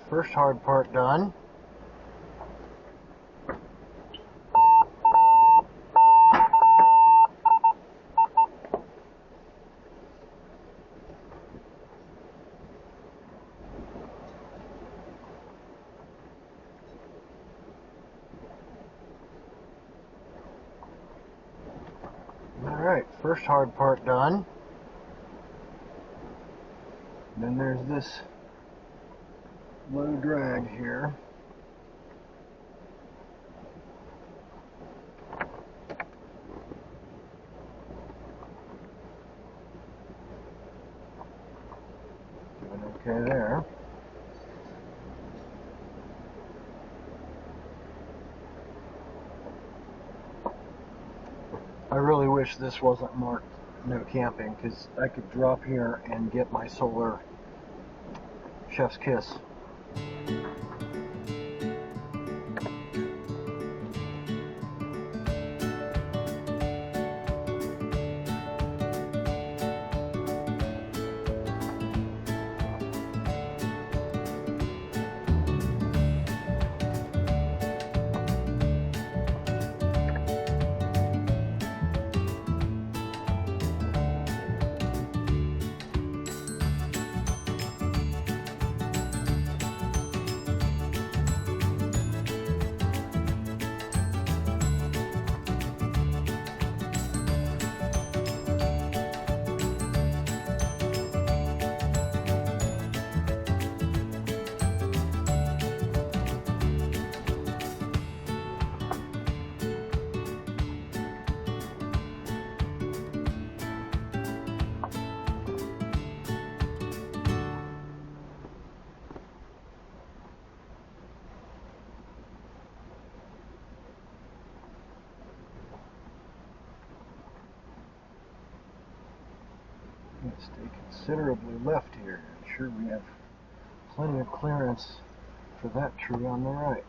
first hard part done. Alright, first hard part done. Then there's this low drag here. Doing okay there. I really wish this wasn't marked no camping, because I could drop here and get my solar chef's kiss. Stay considerably left here. I'm sure we have plenty of clearance for that tree on the right.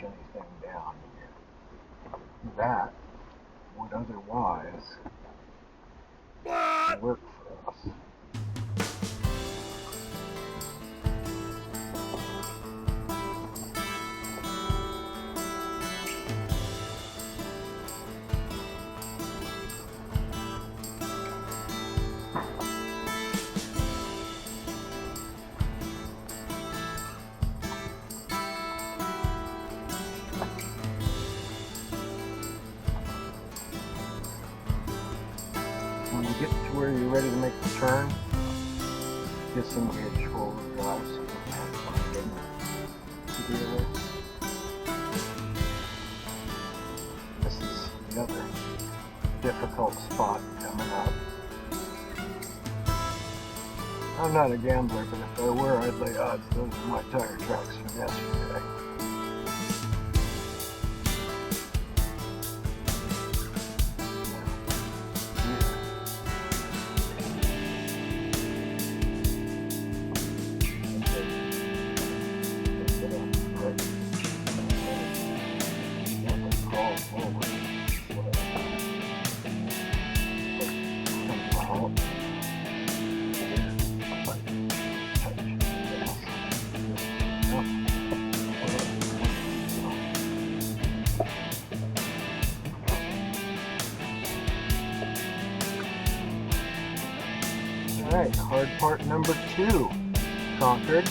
Anything down here that would otherwise work for us. When you get to where you're ready to make the turn, disengage forward drive so you can have something to deal with. This is the other difficult spot coming up. I'm not a gambler, but if I were, I'd lay odds those are my tire tracks from yesterday. Alright, hard part number 2. conquered.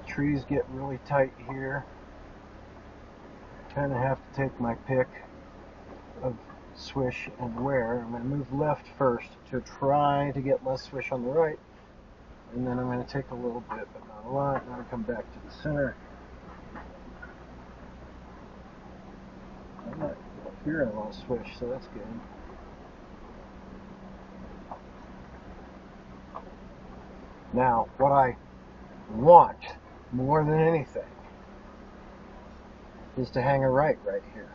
Trees get really tight here. Kind of have to take my pick of swish and wear. I'm going to move left first to try to get less swish on the right, and then I'm going to take a little bit, but not a lot. I'm going to come back to the center. I'm not hearing a lot of swish, so that's good. Now, what I want more than anything is to hang a right here.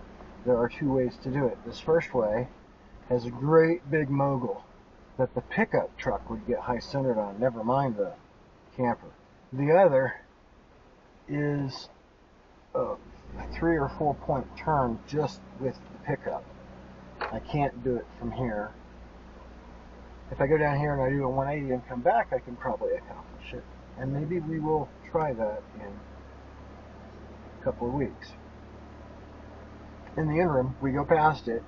There are two ways to do it. This first way has a great big mogul that the pickup truck would get high centered on, never mind the camper. The other is a 3 or 4 point turn just with the pickup. I can't do it from here. If I go down here and I do a 180 and come back, I can probably accomplish it. And maybe we will try that in a couple of weeks. In the interim, we go past it,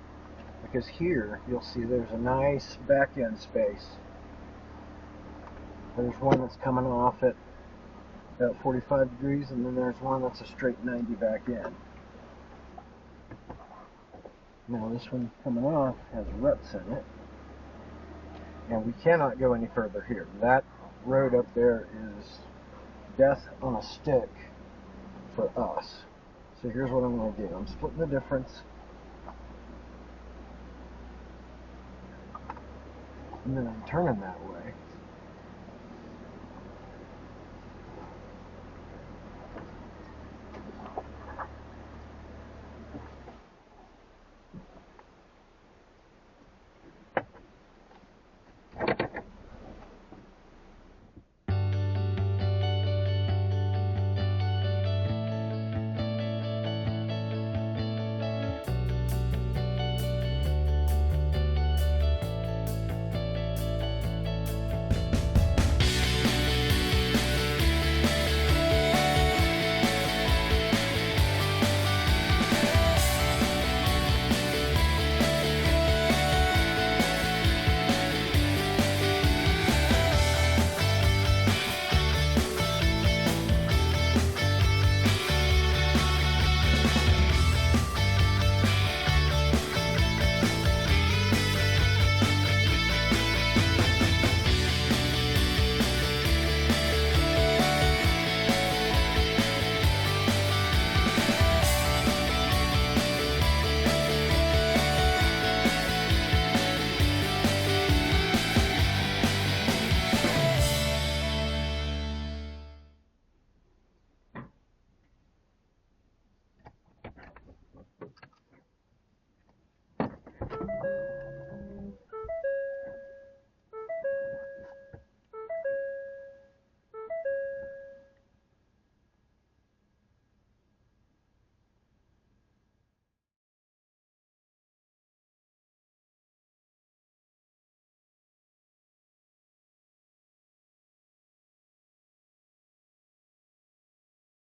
because here you'll see there's a nice back end space. There's one that's coming off at about 45 degrees, and then there's one that's a straight 90 back in. Now this one coming off has ruts in it, and we cannot go any further here. That road up there is death on a stick for us. So here's what I'm going to do. I'm splitting the difference, and then I'm turning that way.